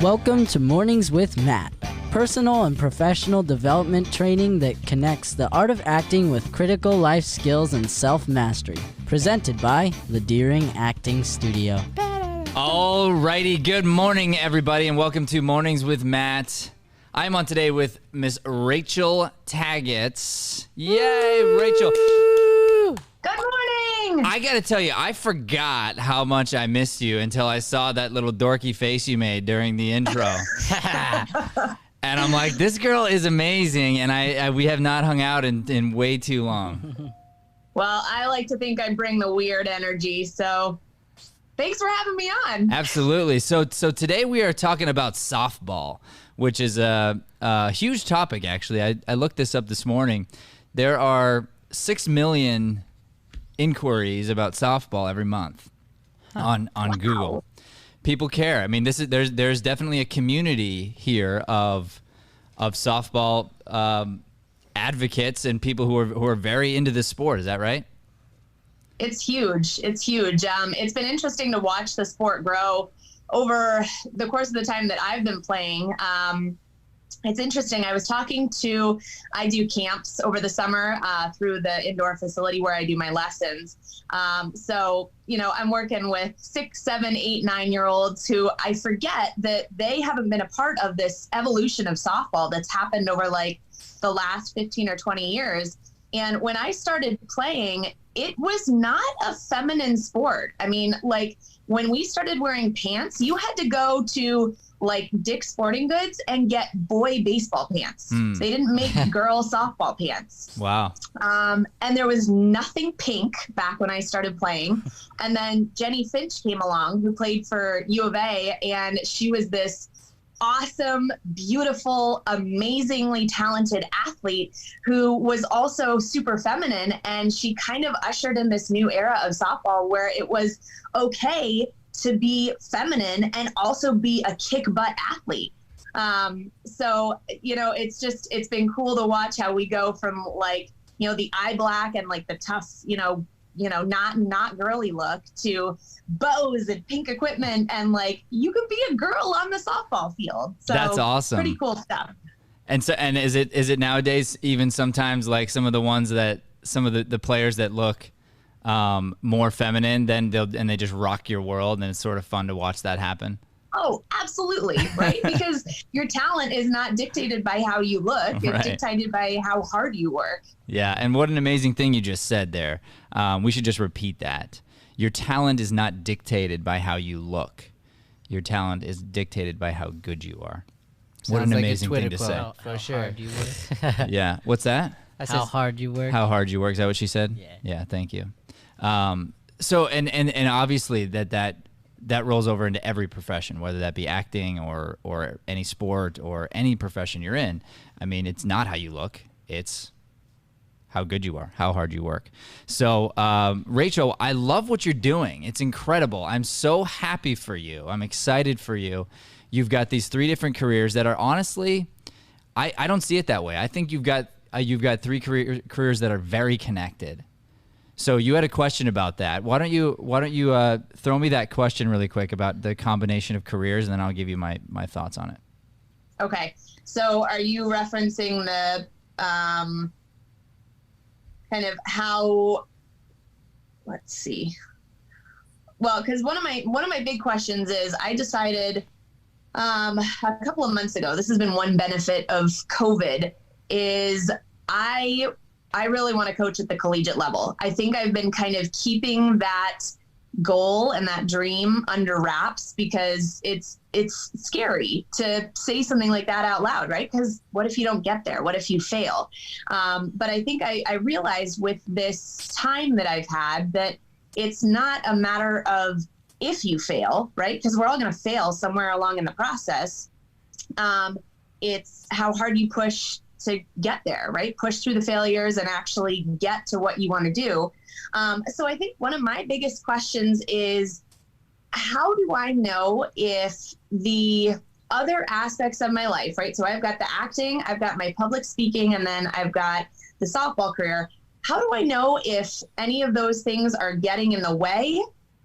Welcome to Mornings with Matt, personal and professional development training that connects the art of acting with critical life skills and self-mastery. Presented by the Deering Acting Studio. Alrighty, good morning everybody and welcome to Mornings with Matt. I'm on today with Miss Rachel Taggett. Yay, Rachel. Good morning! I gotta tell you, I forgot how much I missed you until I saw that little dorky face you made during the intro. And I'm like, this girl is amazing, and we have not hung out in way too long. Well, I like to think I bring the weird energy, so thanks for having me on. Absolutely. So today we are talking about softball, which is a huge topic, actually. I looked this up this morning. There are 6 million inquiries about softball every month on Google. People care. I mean, there's definitely a community here of softball advocates and people who are very into this sport. Is that right? It's huge. It's huge. It's been interesting to watch the sport grow over the course of the time that I've been playing. It's interesting. I do camps over the summer through the indoor facility where I do my lessons. So, I'm working with 6, 7, 8, 9-year-olds who I forget that they haven't been a part of this evolution of softball that's happened over like the last 15 or 20 years. And when I started playing, it was not a feminine sport. I mean, like when we started wearing pants, you had to go to like Dick's Sporting Goods and get boy baseball pants. They didn't make girl softball pants. Wow. And there was nothing pink back when I started playing. And then Jenny Finch came along, who played for U of A, and she was this awesome, beautiful, amazingly talented athlete who was also super feminine. And she kind of ushered in this new era of softball where it was okay to be feminine and also be a kick butt athlete. So, it's been cool to watch how we go from like, the eye black and like the tough, not girly look to bows and pink equipment. And like, you could be a girl on the softball field. So that's awesome. Pretty cool stuff. And is it nowadays even sometimes like some of the players that look more feminine, then they just rock your world, and it's sort of fun to watch that happen? Oh, absolutely, right? Because your talent is not dictated by how you look. It's Right. dictated by how hard you work. Yeah, and what an amazing thing you just said there. We should just repeat that. Your talent is not dictated by how you look. Your talent is dictated by how good you are. What an amazing thing to say. For sure. Hard you work. Yeah, what's that? How hard you work. How hard you work, is that what she said? Yeah. Yeah, thank you. So obviously that rolls over into every profession, whether that be acting or any sport or any profession you're in. I mean, it's not how you look, it's how good you are, how hard you work. So, Rachel, I love what you're doing. It's incredible. I'm so happy for you. I'm excited for you. You've got these 3 different careers that are honestly, I don't see it that way. I think you've got 3 careers that are very connected. So you had a question about that. Why don't you throw me that question really quick about the combination of careers, and then I'll give you my thoughts on it. Okay. So are you referencing the kind of how, let's see. Well, because one of my big questions is I decided a couple of months ago, this has been one benefit of COVID, is I really want to coach at the collegiate level. I think I've been kind of keeping that goal and that dream under wraps because it's scary to say something like that out loud, right? Because what if you don't get there? What if you fail? But I think I realized with this time that I've had that it's not a matter of if you fail, right? Because we're all going to fail somewhere along in the process. It's how hard you push to get there, right? Push through the failures and actually get to what you want to do. So I think one of my biggest questions is, how do I know if the other aspects of my life, right? So I've got the acting, I've got my public speaking, and then I've got the softball career. How do I know if any of those things are getting in the way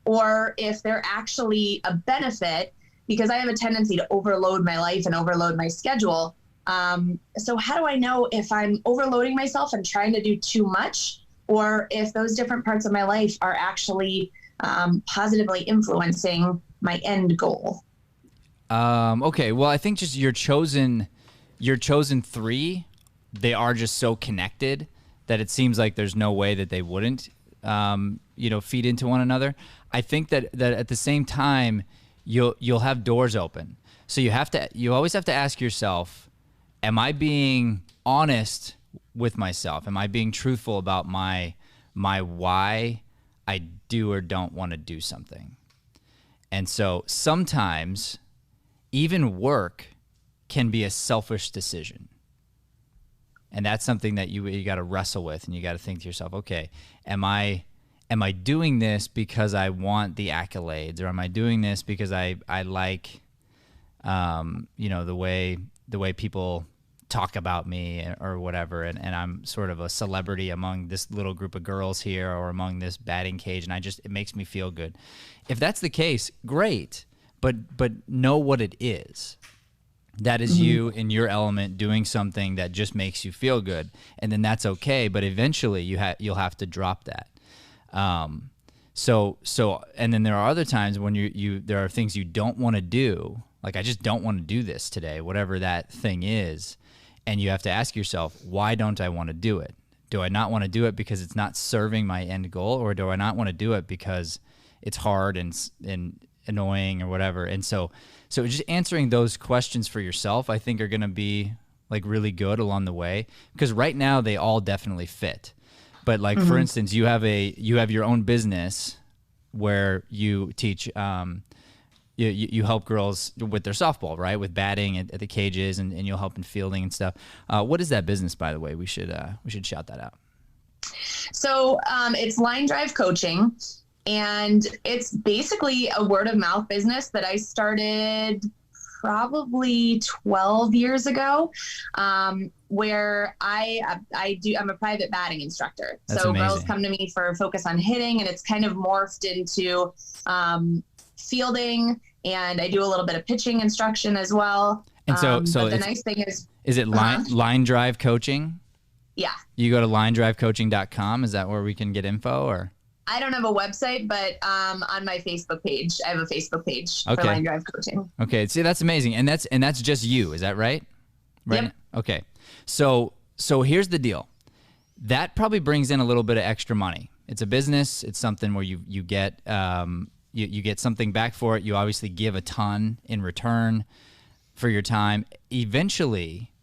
or if they're actually a benefit? because I have a tendency to overload my life and overload my schedule. So how do I know if I'm overloading myself and trying to do too much, or if those different parts of my life are actually positively influencing my end goal? Okay, well, I think just your chosen 3, they are just so connected that it seems like there's no way that they wouldn't, feed into one another. I think that at the same time, you'll have doors open. So you always have to ask yourself, am I being honest with myself? Am I being truthful about my why I do or don't want to do something? And so sometimes even work can be a selfish decision. And that's something that you got to wrestle with, and you got to think to yourself, okay, am I doing this because I want the accolades, or am I doing this because I like the way people talk about me or whatever, and I'm sort of a celebrity among this little group of girls here or among this batting cage, and it makes me feel good. If that's the case, great, but know what it is. That is you in your element doing something that just makes you feel good, and then that's okay. But eventually, you'll have to drop that. So, and then there are other times when there are things you don't want to do. Like, I just don't want to do this today, whatever that thing is, and you have to ask yourself, why don't I want to do it? Do I not want to do it because it's not serving my end goal, or do I not want to do it because it's hard and annoying or whatever? And so just answering those questions for yourself, I think, are going to be like really good along the way, because right now they all definitely fit. But like, for instance, you have your own business where you teach, you help girls with their softball, right? With batting at the cages, and you'll help in fielding and stuff. What is that business, by the way? We should shout that out. So it's Line Drive Coaching. And it's basically a word of mouth business that I started probably 12 years ago, where I'm a private batting instructor. That's so amazing. Girls come to me for focus on hitting, and it's kind of morphed into fielding, and I do a little bit of pitching instruction as well. And so but the nice thing is it Line Drive Coaching? Yeah. You go to linedrivecoaching.com. Is that where we can get info, or? I don't have a website, but on my Facebook page, I have a Facebook page for Line Drive Coaching. Okay, see, that's amazing, and that's just you. Is that right? Right. Yep. Okay. So here's the deal. That probably brings in a little bit of extra money. It's a business. It's something where you get you get something back for it. You obviously give a ton in return for your time. Eventually,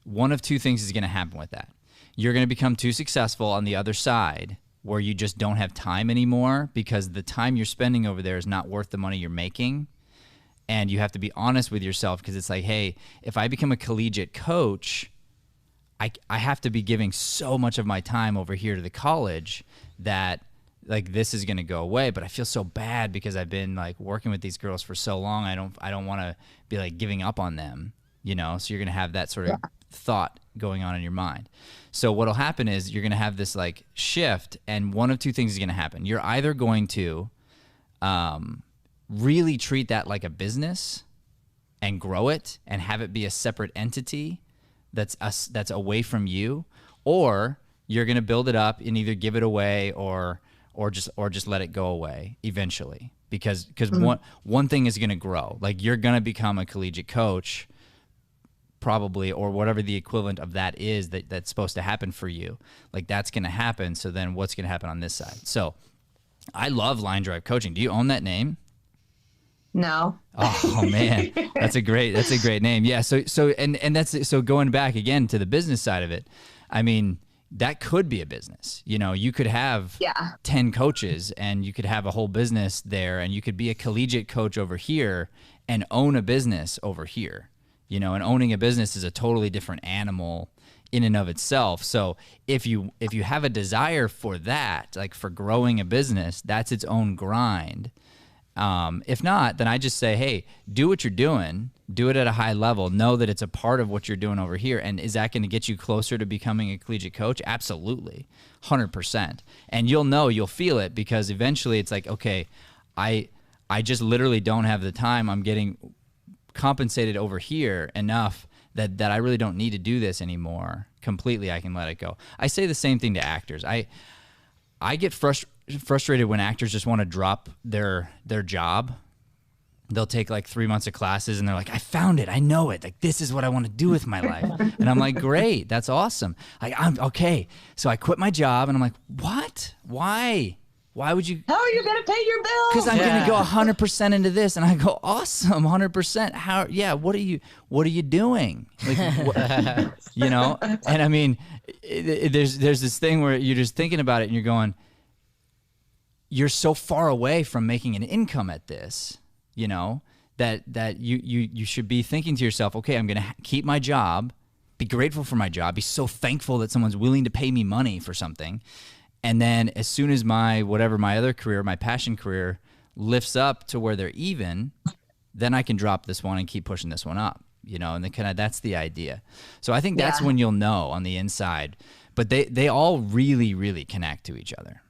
one of two things is going to happen with that. You're going to become too successful on the other side, where you just don't have time anymore, because the time you're spending over there is not worth the money you're making. And you have to be honest with yourself, because it's like, hey, if I become a collegiate coach, I have to be giving so much of my time over here to the college that like this is going to go away. But I feel so bad because I've been like working with these girls for so long. I don't want to be like giving up on them, so you're going to have that sort of thought going on in your mind. So what'll happen is you're going to have this like shift, and one of two things is going to happen. You're either going to really treat that like a business and grow it and have it be a separate entity that's away from you, or you're going to build it up and either give it away or just let it go away eventually, because one thing is going to grow. Like, you're going to become a collegiate coach probably, or whatever the equivalent of that is that's supposed to happen for you. Like, that's going to happen. So then what's going to happen on this side? So I love Line Drive Coaching. Do you own that name? No. Oh man, that's a great name. Yeah. So going back again to the business side of it, I mean, that could be a business. You could have 10 coaches, and you could have a whole business there, and you could be a collegiate coach over here and own a business over here. And owning a business is a totally different animal in and of itself. So if you have a desire for that, like for growing a business, that's its own grind. If not, then I just say, hey, do what you're doing, do it at a high level, know that it's a part of what you're doing over here. And is that going to get you closer to becoming a collegiate coach? Absolutely. 100%. And you'll feel it, because eventually it's like, okay, I just literally don't have the time. I'm getting compensated over here enough that I really don't need to do this anymore completely. I can let it go. I say the same thing to actors. I get frustrated when actors just want to drop their job. They'll take like 3 months of classes and they're like, I found it. I know it. Like, this is what I want to do with my life. And I'm like, great. That's awesome. Like, I'm okay. So I quit my job and I'm like, what? Why? Why would you? How are you going to pay your bills? Because I'm going to go 100% into this. And I go, awesome, 100%. How? Yeah. What are you doing? Like, what, you know? And I mean, there's this thing where you're just thinking about it and you're going, you're so far away from making an income at this, you know, that you should be thinking to yourself, okay, I'm going to keep my job, be grateful for my job, be so thankful that someone's willing to pay me money for something. And then as soon as my other career, my passion career lifts up to where they're even, then I can drop this one and keep pushing this one up, you know, and then that's the idea. So I think that's when you'll know on the inside, but they all really, really connect to each other.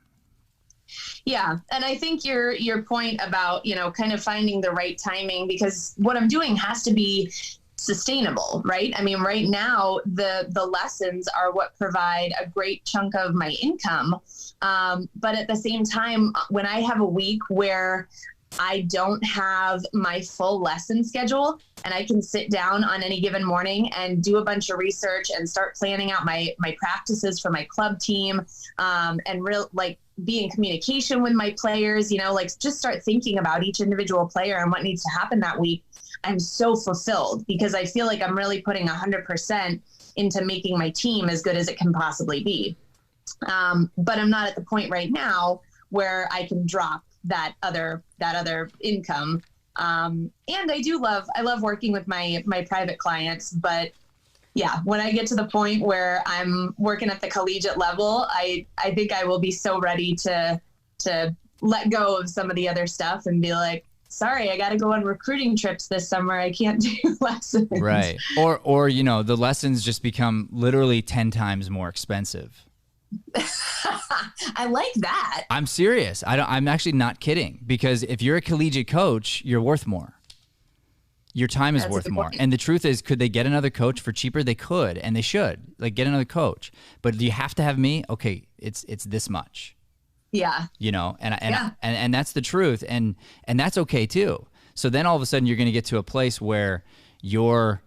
Yeah. And I think your point about, you know, kind of finding the right timing, because what I'm doing has to be sustainable, right? I mean, right now, the lessons are what provide a great chunk of my income. But at the same time, when I have a week where I don't have my full lesson schedule and I can sit down on any given morning and do a bunch of research and start planning out my practices for my club team, and be in communication with my players, you know, like just start thinking about each individual player and what needs to happen that week. I'm so fulfilled because I feel like I'm really putting 100% into making my team as good as it can possibly be. But I'm not at the point right now where I can drop that other income. And I love working with my private clients, but yeah, when I get to the point where I'm working at the collegiate level, I think I will be so ready to let go of some of the other stuff and be like, sorry, I got to go on recruiting trips this summer. I can't do lessons. Right. Or, you know, the lessons just become literally 10 times more expensive. I like that. I'm serious. I'm actually not kidding, because if you're a collegiate coach, you're worth more. Your time is worth more. And the truth is, could they get another coach for cheaper? They could, and they should. Like, get another coach. But do you have to have me? Okay, it's this much. Yeah. You know, and that's the truth, and that's okay too. So then all of a sudden you're going to get to a place where your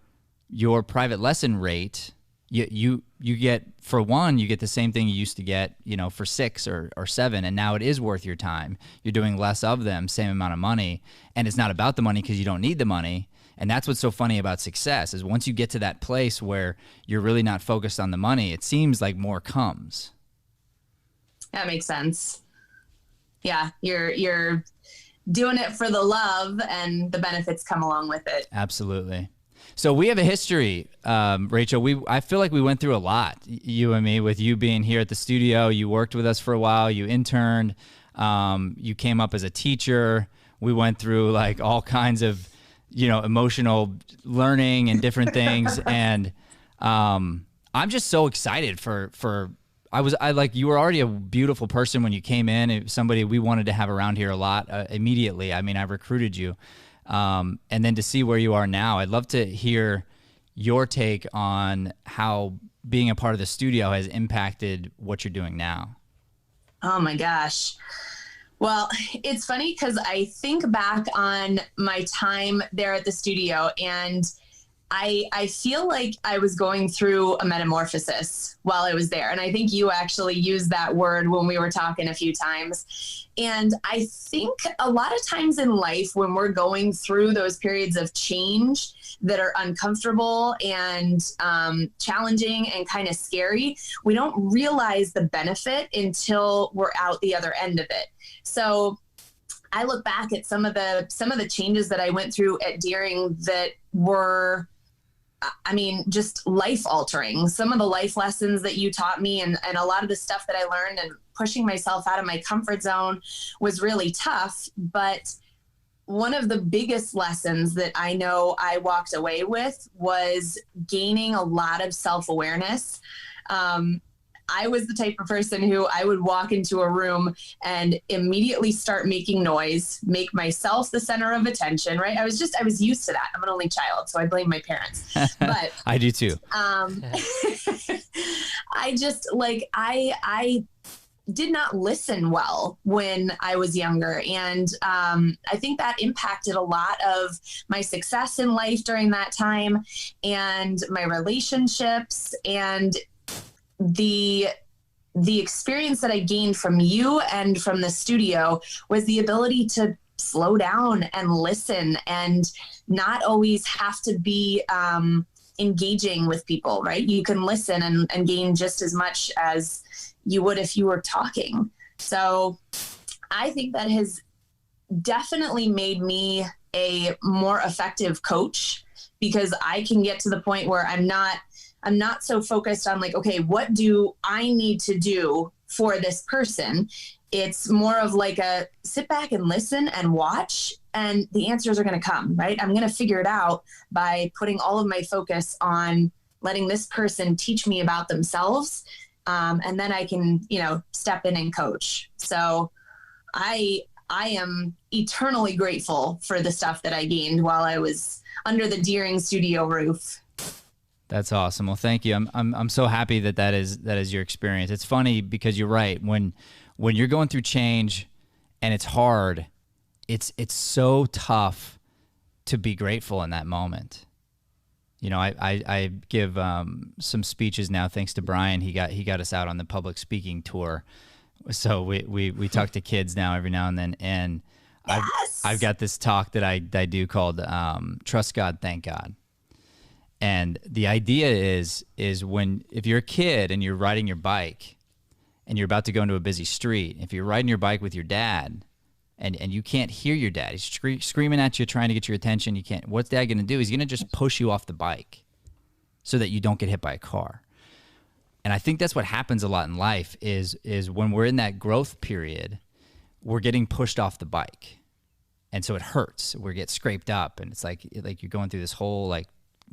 private lesson rate, you get, for one, you get the same thing you used to get, you know, for 6 or 7, and now it is worth your time. You're doing less of them, same amount of money, and it's not about the money because you don't need the money. And that's what's so funny about success, is once you get to that place where you're really not focused on the money, it seems like more comes. That makes sense. Yeah, you're doing it for the love, and the benefits come along with it. Absolutely. So we have a history, Rachel. I feel like we went through a lot, you and me, with you being here at the studio. You worked with us for a while. You interned. You came up as a teacher. We went through like all kinds of, you know, emotional learning and different things. And I'm just so excited for you were already a beautiful person when you came in. It was somebody we wanted to have around here a lot immediately. I mean, I recruited you. And then to see where you are now, I'd love to hear your take on how being a part of the studio has impacted what you're doing now. Oh my gosh. Well, it's funny because I think back on my time there at the studio, and I feel like I was going through a metamorphosis while I was there. And I think you actually used that word when we were talking a few times. And I think a lot of times in life, when we're going through those periods of change that are uncomfortable and challenging and kind of scary, we don't realize the benefit until we're out the other end of it. So I look back at some of the changes that I went through at Deering that were, I mean, just life altering. Some of the life lessons that you taught me, and a lot of the stuff that I learned, and pushing myself out of my comfort zone was really tough. But one of the biggest lessons that I know I walked away with was gaining a lot of self-awareness. I was the type of person who I would walk into a room and immediately start making noise, make myself the center of attention, right? I was used to that. I'm an only child, so I blame my parents. But I do too. I just I did not listen well when I was younger. And I think that impacted a lot of my success in life during that time, and my relationships, and the experience that I gained from you and from the studio was the ability to slow down and listen, and not always have to be engaging with people, right? You can listen and gain just as much as you would if you were talking. So I think that has definitely made me a more effective coach, because I can get to the point where I'm not so focused on like, okay, what do I need to do for this person? It's more of like a sit back and listen and watch, and the answers are going to come, right? I'm going to figure it out by putting all of my focus on letting this person teach me about themselves. And then I can, step in and coach. So I am eternally grateful for the stuff that I gained while I was under the Deering studio roof. That's awesome. Well, thank you. I'm so happy that is your experience. It's funny because you're right. When you're going through change and it's hard, it's so tough to be grateful in that moment. I give some speeches now, thanks to Brian. He got us out on the public speaking tour. So we talk to kids now every now and then. And yes! I've got this talk that I do called Trust God, Thank God. And the idea is if you're a kid and you're riding your bike and you're about to go into a busy street, if you're riding your bike with your dad and you can't hear your dad, he's screaming at you, trying to get your attention, you can't, what's dad going to do? He's going to just push you off the bike so that you don't get hit by a car. And I think that's what happens a lot in life is when we're in that growth period, we're getting pushed off the bike. And so it hurts. We get scraped up, and it's like you're going through this whole like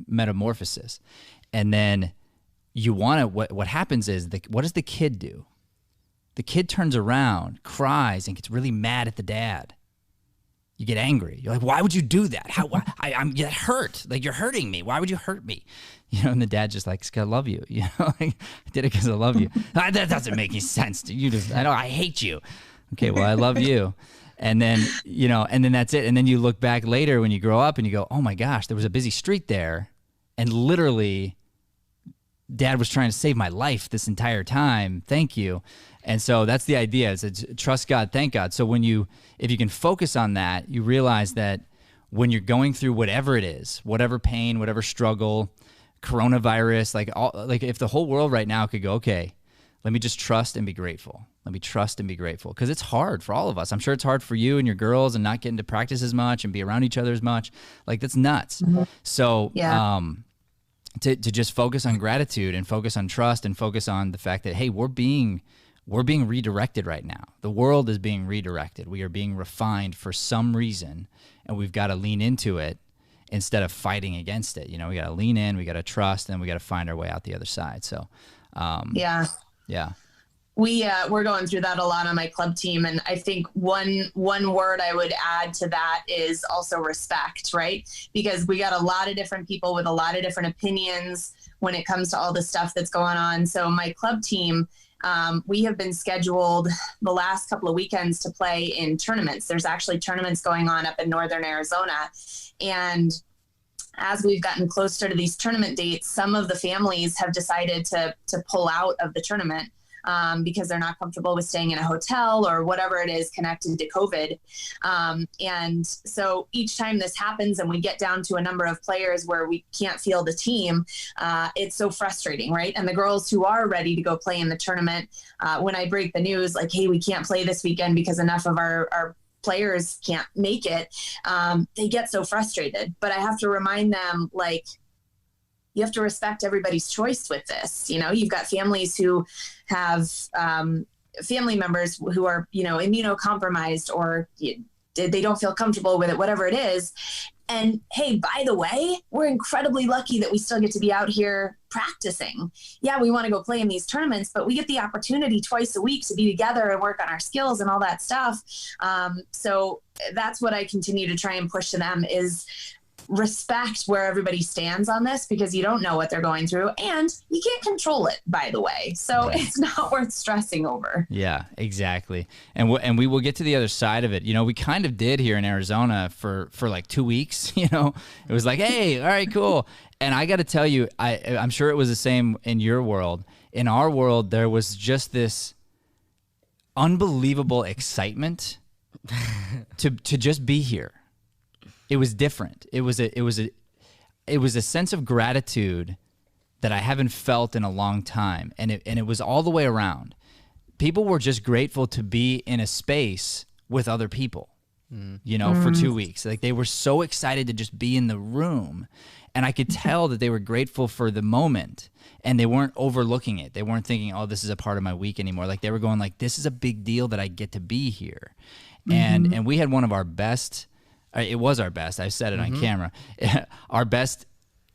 metamorphosis. And then you want to, what happens is, what does the kid do? The kid turns around, cries, and gets really mad at the dad. You get angry. You're like, why would you do that? I'm get hurt. Like, you're hurting me. Why would you hurt me? And the dad just like, 'cause I love you. Like, I did it because I love you. That doesn't make any sense. I hate you. Okay, well, I love you. And then, and then that's it. And then you look back later when you grow up and you go, oh my gosh, there was a busy street there. And literally, dad was trying to save my life this entire time. Thank you. And so that's the idea, is it's trust God, thank God. So if you can focus on that, you realize that when you're going through whatever it is, whatever pain, whatever struggle, coronavirus, like if the whole world right now could go, okay, let me just trust and be grateful. Let me trust and be grateful. Because it's hard for all of us. I'm sure it's hard for you and your girls, and not getting to practice as much and be around each other as much. Like, that's nuts. Mm-hmm. So yeah. To just focus on gratitude and focus on trust and focus on the fact that, hey, we're being redirected right now. The world is being redirected. We are being refined for some reason, and we've got to lean into it instead of fighting against it. We got to lean in, we got to trust, and we got to find our way out the other side. So, yeah. We're going through that a lot on my club team. And I think one word I would add to that is also respect, right? Because we got a lot of different people with a lot of different opinions when it comes to all the stuff that's going on. So my club team, we have been scheduled the last couple of weekends to play in tournaments. There's actually tournaments going on up in northern Arizona. And as we've gotten closer to these tournament dates, some of the families have decided to pull out of the tournament because they're not comfortable with staying in a hotel or whatever it is connected to COVID. And so each time this happens and we get down to a number of players where we can't field the team, it's so frustrating, right? And the girls who are ready to go play in the tournament, when I break the news, like, hey, we can't play this weekend because enough of our players can't make it, they get so frustrated. But I have to remind them, like, you have to respect everybody's choice with this. You've got families who have family members who are, immunocompromised or they don't feel comfortable with it, whatever it is. And hey, by the way, we're incredibly lucky that we still get to be out here practicing. Yeah, we want to go play in these tournaments, but we get the opportunity twice a week to be together and work on our skills and all that stuff. So that's what I continue to try and push to them is respect where everybody stands on this, because you don't know what they're going through and you can't control it, by the way. So it's not worth stressing over. Yeah, exactly. And we will get to the other side of it. You know, we kind of did here in Arizona for like 2 weeks, you know, it was like, hey, all right, cool. And I got to tell you, I'm sure it was the same in your world. In our world, there was just this unbelievable excitement to just be here. It was different. It was a sense of gratitude that I haven't felt in a long time, and it was all the way around. People were just grateful to be in a space with other people, you know, for 2 weeks. Like they were so excited to just be in the room, and I could tell that they were grateful for the moment, and they weren't overlooking it. They weren't thinking, "Oh, this is a part of my week" anymore. Like they were going, like, "This is a big deal that I get to be here," and we had one of our best. It was our best. I said it on camera. Our best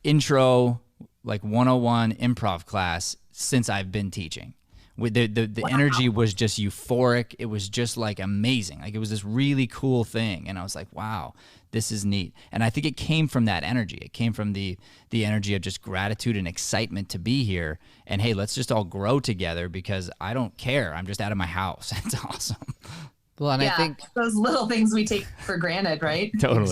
intro, like 101 improv class since I've been teaching. The energy was just euphoric. It was just like amazing. Like it was this really cool thing. And I was like, wow, this is neat. And I think it came from that energy. It came from the energy of just gratitude and excitement to be here. And hey, let's just all grow together because I don't care. I'm just out of my house. It's awesome. Well, and I think those little things we take for granted, right? Totally.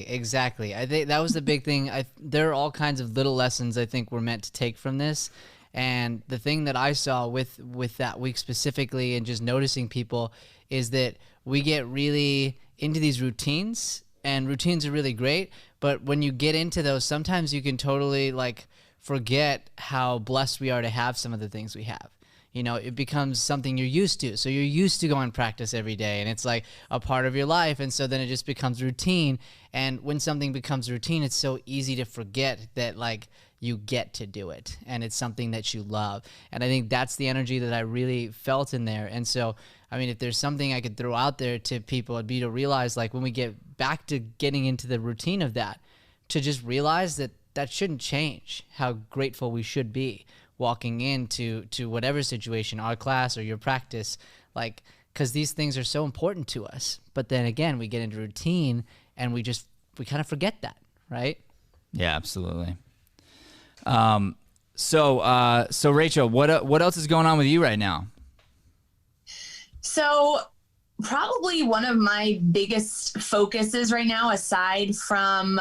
Exactly. I think that was the big thing. There are all kinds of little lessons I think we're meant to take from this. And the thing that I saw with that week specifically and just noticing people is that we get really into these routines, and routines are really great. But when you get into those, sometimes you can totally like forget how blessed we are to have some of the things we have. You know, it becomes something you're used to. So you're used to going practice every day, and it's like a part of your life. And so then it just becomes routine. And when something becomes routine, it's so easy to forget that like you get to do it and it's something that you love. And I think that's the energy that I really felt in there. And so, I mean, if there's something I could throw out there to people, it'd be to realize like when we get back to getting into the routine of that, to just realize that that shouldn't change how grateful we should be walking into whatever situation, our class or your practice, like, because these things are so important to us. But then again, we get into routine and we kind of forget that, right? Yeah, absolutely. So Rachel, what else is going on with you right now? So probably one of my biggest focuses right now, aside from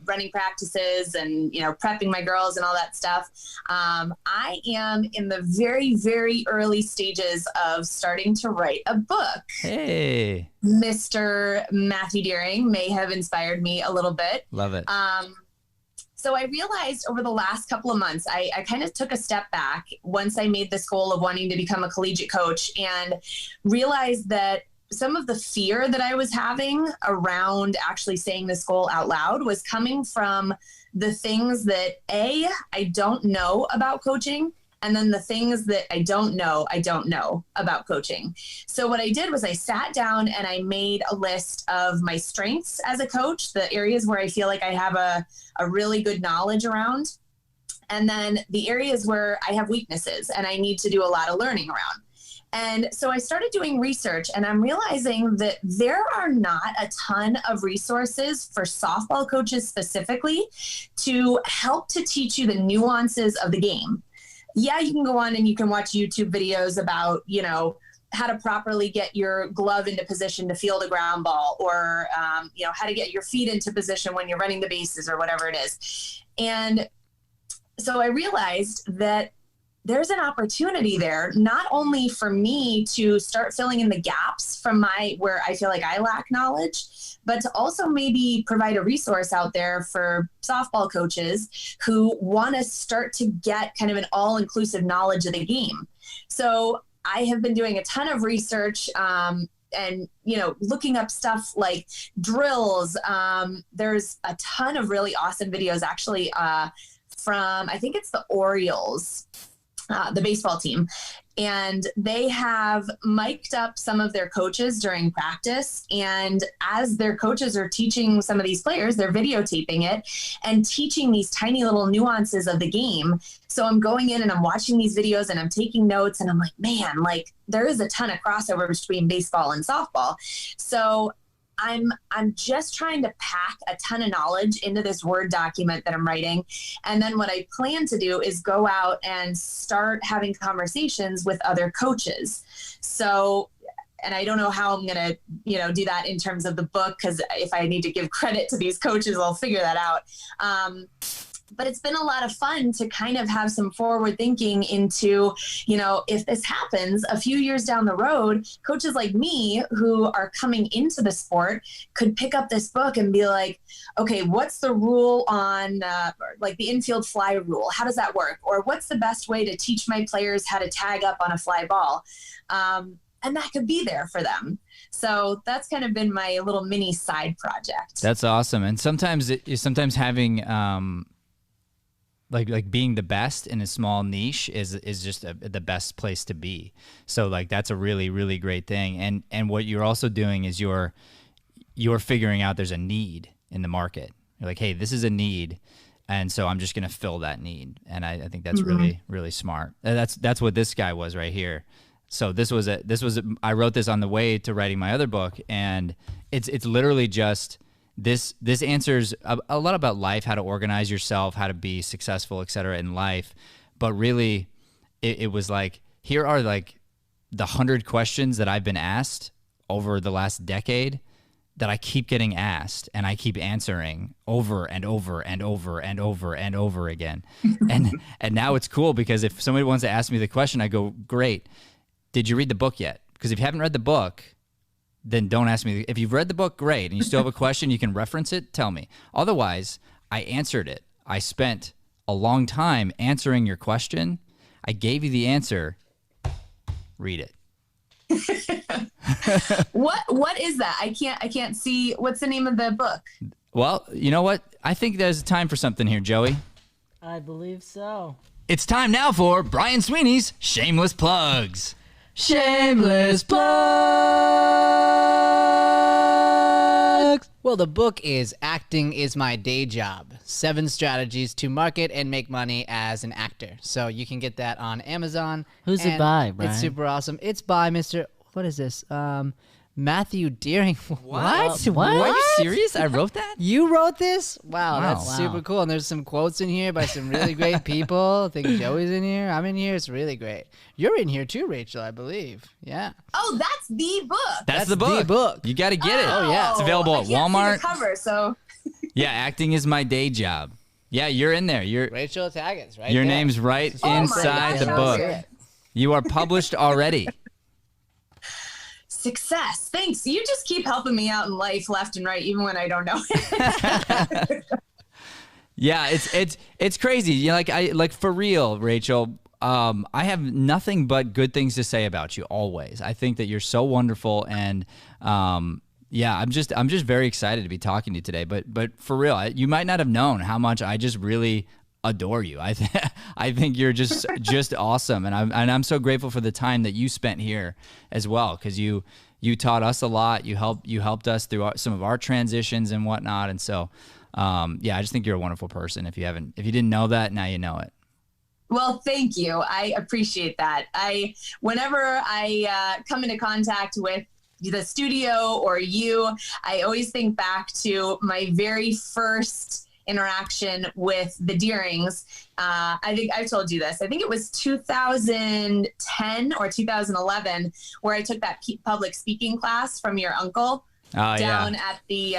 running practices and, you know, prepping my girls and all that stuff, I am in the very, very early stages of starting to write a book. Hey. Mr. Matthew Deering may have inspired me a little bit. Love it. So I realized over the last couple of months, I kind of took a step back once I made this goal of wanting to become a collegiate coach, and realized that some of the fear that I was having around actually saying this goal out loud was coming from the things that I don't know about coaching, and then the things that I don't know about coaching. So what I did was I sat down and I made a list of my strengths as a coach, the areas where I feel like I have a really good knowledge around, and then the areas where I have weaknesses and I need to do a lot of learning around. And so I started doing research, and I'm realizing that there are not a ton of resources for softball coaches specifically to help to teach you the nuances of the game. Yeah, you can go on and you can watch YouTube videos about, you know, how to properly get your glove into position to field a ground ball, or, you know, how to get your feet into position when you're running the bases or whatever it is. And so I realized that there's an opportunity there, not only for me to start filling in the gaps from where I feel like I lack knowledge, but to also maybe provide a resource out there for softball coaches who want to start to get kind of an all-inclusive knowledge of the game. So I have been doing a ton of research, and, you know, looking up stuff like drills. There's a ton of really awesome videos actually from, I think it's the Orioles. the baseball team. And they have mic'd up some of their coaches during practice. And as their coaches are teaching some of these players, they're videotaping it and teaching these tiny little nuances of the game. So I'm going in and I'm watching these videos and I'm taking notes and I'm like, man, like there is a ton of crossover between baseball and softball. So I'm just trying to pack a ton of knowledge into this Word document that I'm writing. And then what I plan to do is go out and start having conversations with other coaches. So, and I don't know how I'm going to, do that in terms of the book, because if I need to give credit to these coaches, I'll figure that out. But it's been a lot of fun to kind of have some forward thinking into, if this happens a few years down the road, coaches like me who are coming into the sport could pick up this book and be like, okay, what's the rule on like the infield fly rule? How does that work? Or what's the best way to teach my players how to tag up on a fly ball? And that could be there for them. So that's kind of been my little mini side project. That's awesome. And sometimes having like being the best in a small niche is just the best place to be. So like that's a really, really great thing. And what you're also doing is you're figuring out there's a need in the market. You're like, hey, this is a need, and so I'm just gonna fill that need. And I think that's really, really smart. That's what this guy was right here. So I wrote this on the way to writing my other book, and it's literally just this answers a lot about life, how to organize yourself, how to be successful, et cetera, in life. But really, it was like, here are like the 100 questions that I've been asked over the last decade that I keep getting asked and I keep answering over and over and over and over and over again. and now it's cool because if somebody wants to ask me the question, I go, great. Did you read the book yet? Because if you haven't read the book, then don't ask me. If you've read the book, great, and you still have a question, you can reference it, tell me. Otherwise, I answered it. I spent a long time answering your question. I gave you the answer. Read it. What is that? I can't see. What's the name of the book? Well, you know what? I think there's time for something here, Joey. I believe so. It's time now for Brian Sweeney's Shameless Plugs. Shameless plugs. Well, the book is Acting is My Day Job, 7 Strategies to Market and Make Money as an Actor. So you can get that on Amazon. Who's it by, Brian? It's super awesome. It's by Mr. What is this? Matthew Deering. What? Are you serious? I wrote that? You wrote this? Wow, Wow. that's super cool. And there's some quotes in here by some really great people. I think Joey's in here. I'm in here. It's really great. You're in here too, Rachel, I believe. Yeah. Oh, that's the book. That's the book. The book. You got to get it. Oh, yeah. It's available at I can't Walmart. see the cover, so Yeah, Acting is My Day Job. Yeah, you're in there. Rachel Taggart's right Your there. name's right Oh my inside gosh, the that book. was good. You are published already. Success. Thanks. You just keep helping me out in life left and right, even when I don't know it. Yeah, it's crazy. You know, like for real, Rachel. I have nothing but good things to say about you always. I think that you're so wonderful, and yeah, I'm just very excited to be talking to you today. But for real, you might not have known how much I just really adore you. I think you're just awesome, and I'm so grateful for the time that you spent here as well, because you taught us a lot. You helped us through some of our transitions and whatnot, and so yeah, I just think you're a wonderful person. If you didn't know that, now you know it. Well, thank you. I appreciate that. Whenever I come into contact with the studio or you, I always think back to my very first interaction with the Deerings. I think I've told you this. I think it was 2010 or 2011 where I took that public speaking class from your uncle down at the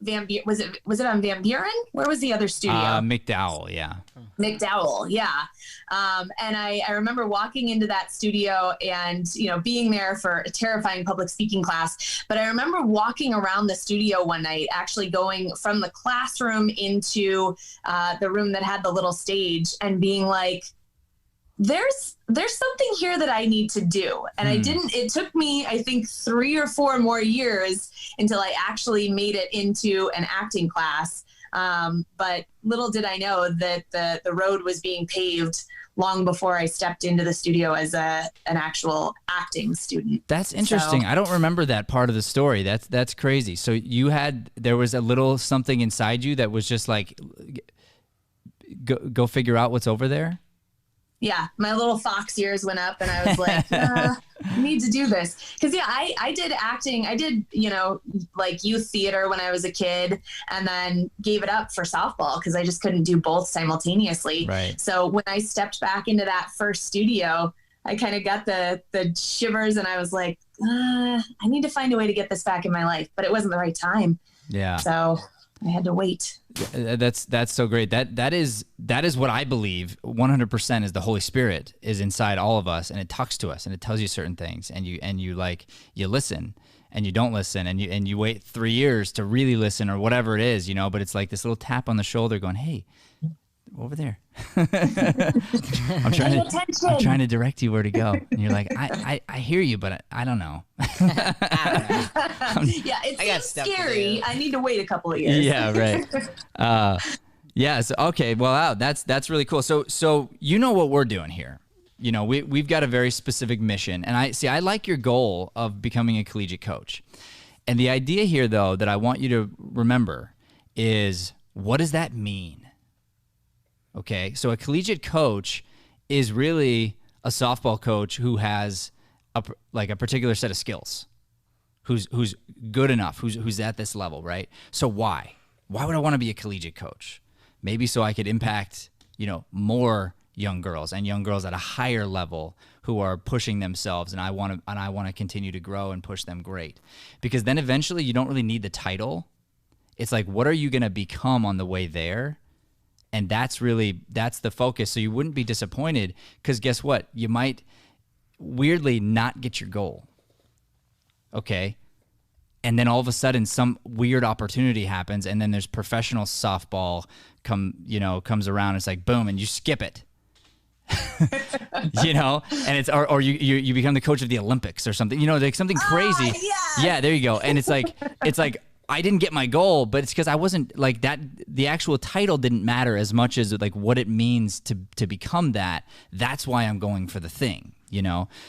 Van Buren. Was it on Van Buren? Where was the other studio? McDowell, yeah. McDowell, yeah. And I remember walking into that studio and, being there for a terrifying public speaking class. But I remember walking around the studio one night, actually going from the classroom into the room that had the little stage and being like, there's something here that I need to do. And it took me, I think, 3 or 4 more years until I actually made it into an acting class. But little did I know that the road was being paved long before I stepped into the studio as an actual acting student. That's interesting. So, I don't remember that part of the story. That's crazy. So there was a little something inside you that was just like, go figure out what's over there. yeah, my little fox ears went up and I was like, I need to do this. Cause yeah, I did acting. I did, like youth theater when I was a kid, and then gave it up for softball because I just couldn't do both simultaneously. Right. So when I stepped back into that first studio, I kind of got the shivers and I was like, I need to find a way to get this back in my life, but it wasn't the right time. Yeah. So I had to wait. That's so great. That is what I believe 100% is the Holy Spirit is inside all of us, and it talks to us and it tells you certain things, and you listen and you don't listen, and you wait 3 years to really listen or whatever it is, but it's like this little tap on the shoulder going, hey, over there. I'm trying to direct you where to go. And you're like, I hear you, but I don't know. Yeah, it seems scary. I need to wait a couple of years. Yeah, right. Yeah, so okay, well, wow, that's really cool. So you know what we're doing here. We've got a very specific mission, and I like your goal of becoming a collegiate coach. And the idea here, though, that I want you to remember is, what does that mean? Okay, so a collegiate coach is really a softball coach who has a particular set of skills, who's good enough, who's at this level, right? So why would I want to be a collegiate coach? Maybe so I could impact, more young girls and young girls at a higher level who are pushing themselves, and I want to continue to grow and push them great. Because then eventually you don't really need the title. It's like, what are you going to become on the way there? And that's the focus. So you wouldn't be disappointed, because guess what? You might weirdly not get your goal. Okay. And then all of a sudden some weird opportunity happens, and then there's professional softball comes around. It's like, boom, and you skip it. And it's, or you become the coach of the Olympics or something, like something crazy. Yeah, there you go. And it's like, I didn't get my goal, but it's because I wasn't like that. The actual title didn't matter as much as like what it means to become that. That's why I'm going for the thing,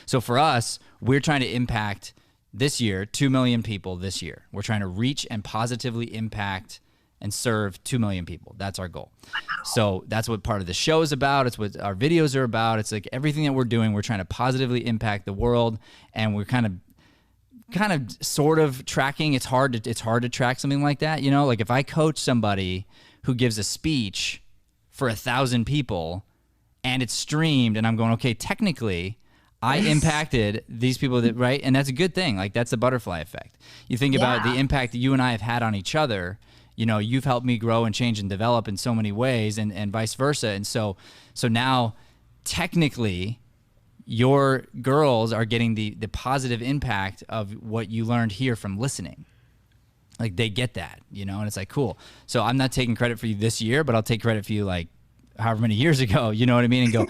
So for us, we're trying to impact this year 2 million people this year. We're trying to reach and positively impact and serve 2 million people. That's our goal. So that's what part of the show is about. It's what our videos are about. It's like everything that we're doing, we're trying to positively impact the world, and we're kind of sort of tracking. It's hard to track something like that. Like if I coach somebody who gives a speech for 1,000 people and it's streamed, and I'm going, okay, technically I impacted these people, right? And that's a good thing. Like that's the butterfly effect. You think about the impact that you and I have had on each other. You've helped me grow and change and develop in so many ways, and vice versa. And so now technically your girls are getting the positive impact of what you learned here from listening. Like they get that, and it's like, cool. So I'm not taking credit for you this year, but I'll take credit for you like however many years ago, you know what I mean? And go,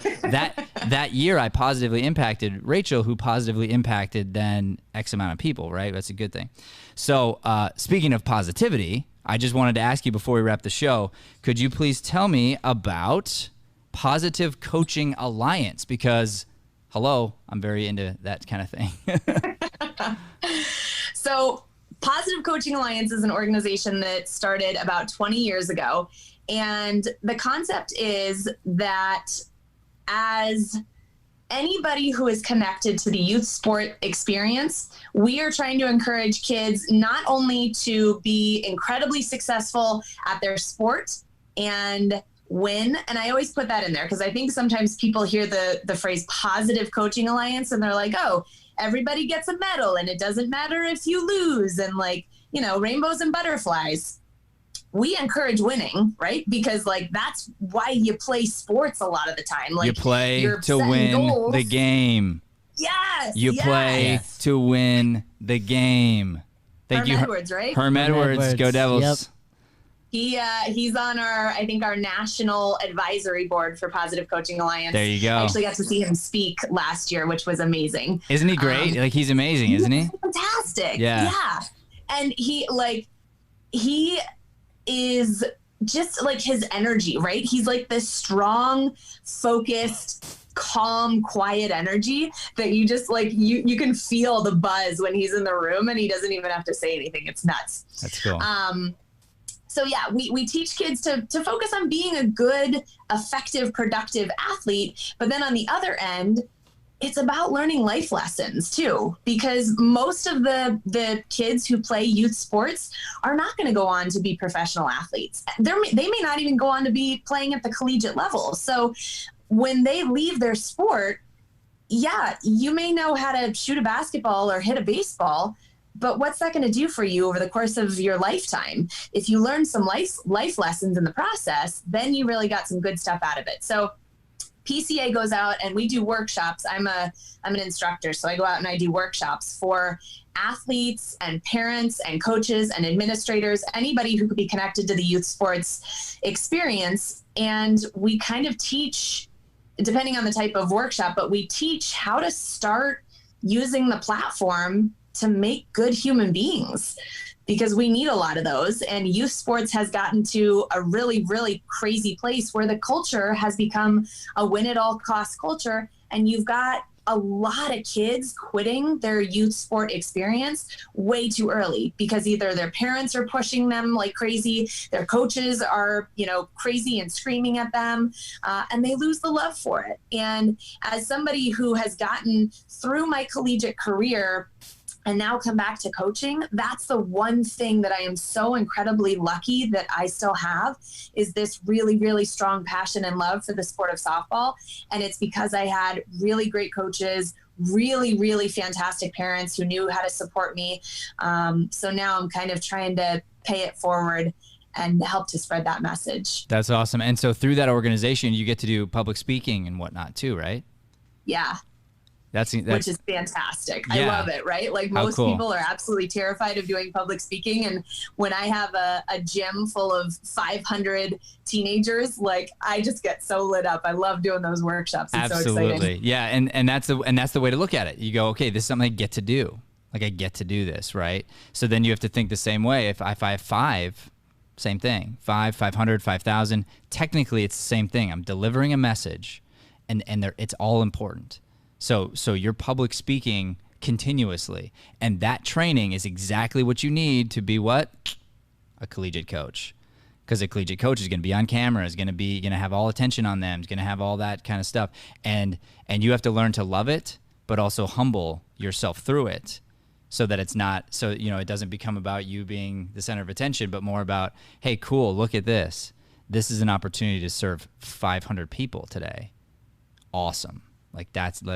that year I positively impacted Rachel, who positively impacted then X amount of people, right? That's a good thing. So speaking of positivity, I just wanted to ask you before we wrap the show, could you please tell me about Positive Coaching Alliance? Because hello, I'm very into that kind of thing. So Positive Coaching Alliance is an organization that started about 20 years ago. And the concept is that as anybody who is connected to the youth sport experience, we are trying to encourage kids not only to be incredibly successful at their sport and win. And I always put that in there because I think sometimes people hear the phrase Positive Coaching Alliance and they're like, oh, everybody gets a medal and it doesn't matter if you lose and rainbows and butterflies. We encourage winning, right? Because that's why you play sports a lot of the time. You play to win goals. The game. Yes. You play to win the game. Thank you, Edwards, right? Herm Edwards. Go Devils. Yep. He's on our national advisory board for Positive Coaching Alliance. There you go. I actually got to see him speak last year, which was amazing. Isn't he great? He's amazing, isn't he? Fantastic. Yeah. And he is just like his energy, right? He's like this strong, focused, calm, quiet energy that you just like, you can feel the buzz when he's in the room and he doesn't even have to say anything. It's nuts. That's cool. So yeah, we teach kids to focus on being a good, effective, productive athlete. But then on the other end, it's about learning life lessons too, because most of the kids who play youth sports are not going to go on to be professional athletes. They may not even go on to be playing at the collegiate level. So when they leave their sport, yeah, you may know how to shoot a basketball or hit a baseball, but what's that going to do for you over the course of your lifetime? If you learn some life lessons in the process, then you really got some good stuff out of it. So PCA goes out and we do workshops. I'm an instructor, so I go out and I do workshops for athletes and parents and coaches and administrators, anybody who could be connected to the youth sports experience. And we kind of teach, depending on the type of workshop, but we teach how to start using the platform to make good human beings, because we need a lot of those. And youth sports has gotten to a really, really crazy place where the culture has become a win at all costs culture. And you've got a lot of kids quitting their youth sport experience way too early because either their parents are pushing them like crazy, their coaches are, crazy and screaming at them, and they lose the love for it. And as somebody who has gotten through my collegiate career and now come back to coaching, that's the one thing that I am so incredibly lucky that I still have, is this really, really strong passion and love for the sport of softball. And it's because I had really great coaches, really, really fantastic parents who knew how to support me. So now I'm kind of trying to pay it forward and help to spread that message. That's awesome. And so through that organization, you get to do public speaking and whatnot too, right? Yeah. That's which is fantastic. Yeah. I love it, right? Like most people are absolutely terrified of doing public speaking. And when I have a gym full of 500 teenagers, like I just get so lit up. I love doing those workshops. It's absolutely. so exciting. Yeah. And that's the way to look at it. You go, okay, this is something I get to do. Like I get to do this, right? So then you have to think the same way. If I have 5, same thing, 500, 5,000, technically it's the same thing. I'm delivering a message and it's all important. So you're public speaking continuously, and that training is exactly what you need to be what? A collegiate coach. Because a collegiate coach is going to be on camera, is going to have all attention on them, is going to have all that kind of stuff. And you have to learn to love it, but also humble yourself through it so that it's not, it doesn't become about you being the center of attention, but more about, hey, cool, look at this. This is an opportunity to serve 500 people today. Awesome. Like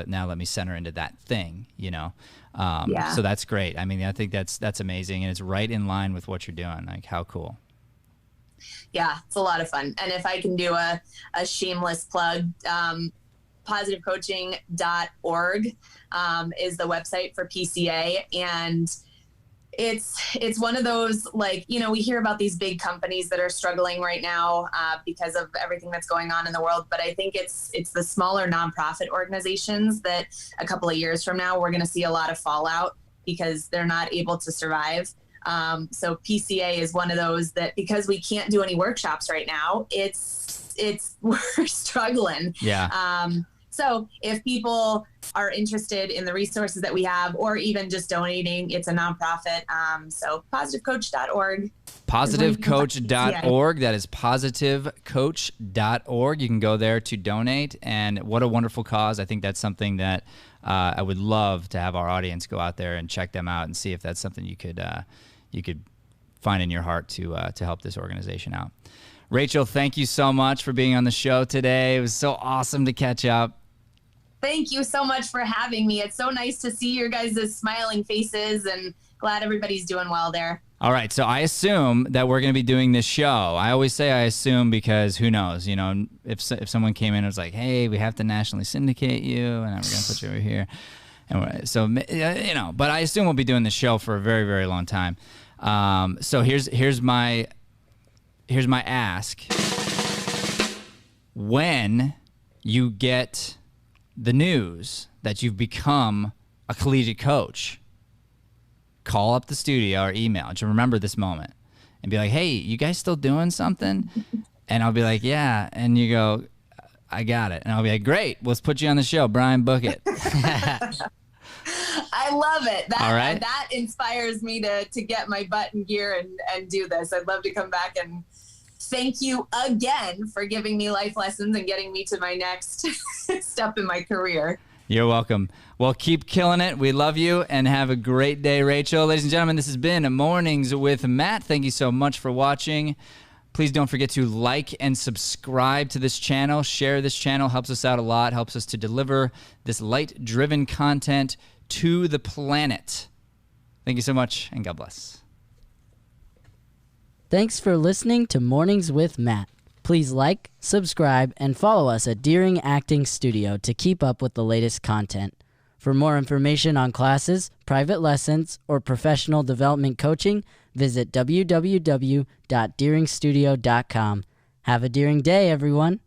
now let me center into that thing, Yeah. So that's great. I mean, I think that's amazing. And it's right in line with what you're doing. Like how cool. Yeah, it's a lot of fun. And if I can do a shameless plug, positivecoaching.org is the website for PCA. And it's one of those, like, we hear about these big companies that are struggling right now because of everything that's going on in the world. But I think it's the smaller nonprofit organizations that a couple of years from now, we're going to see a lot of fallout because they're not able to survive. So PCA is one of those that, because we can't do any workshops right now, we're struggling. Yeah. So if people are interested in the resources that we have, or even just donating, it's a nonprofit. So positivecoach.org. Positivecoach.org. That is positivecoach.org. You can go there to donate. And what a wonderful cause. I think that's something that I would love to have our audience go out there and check them out and see if that's something you could find in your heart to help this organization out. Rachel, thank you so much for being on the show today. It was so awesome to catch up. Thank you so much for having me. It's so nice to see your guys' smiling faces, and glad everybody's doing well there. All right, so I assume that we're going to be doing this show. I always say I assume because who knows, if someone came in and was like, hey, we have to nationally syndicate you, and we're going to put you over here. And so, but I assume we'll be doing this show for a very, very long time. So here's my ask. When you get the news that you've become a collegiate coach, call up the studio or email. Just remember this moment. and be like, hey, you guys still doing something? And I'll be like, yeah. And you go, I got it. And I'll be like, great, let's put you on the show. Brian, book it. I love it. All right. That inspires me to get my butt in gear and do this. I'd love to come back, and thank you again for giving me life lessons and getting me to my next step in my career. You're welcome. Well, keep killing it. We love you, and have a great day, Rachel. Ladies and gentlemen, this has been Mornings with Matt. Thank you so much for watching. Please don't forget to like and subscribe to this channel. Share this channel. Helps us out a lot. Helps us to deliver this light-driven content to the planet. Thank you so much, and God bless. Thanks for listening to Mornings with Matt. Please like, subscribe, and follow us at Deering Acting Studio to keep up with the latest content. For more information on classes, private lessons, or professional development coaching, visit www.deeringstudio.com. Have a Deering day, everyone.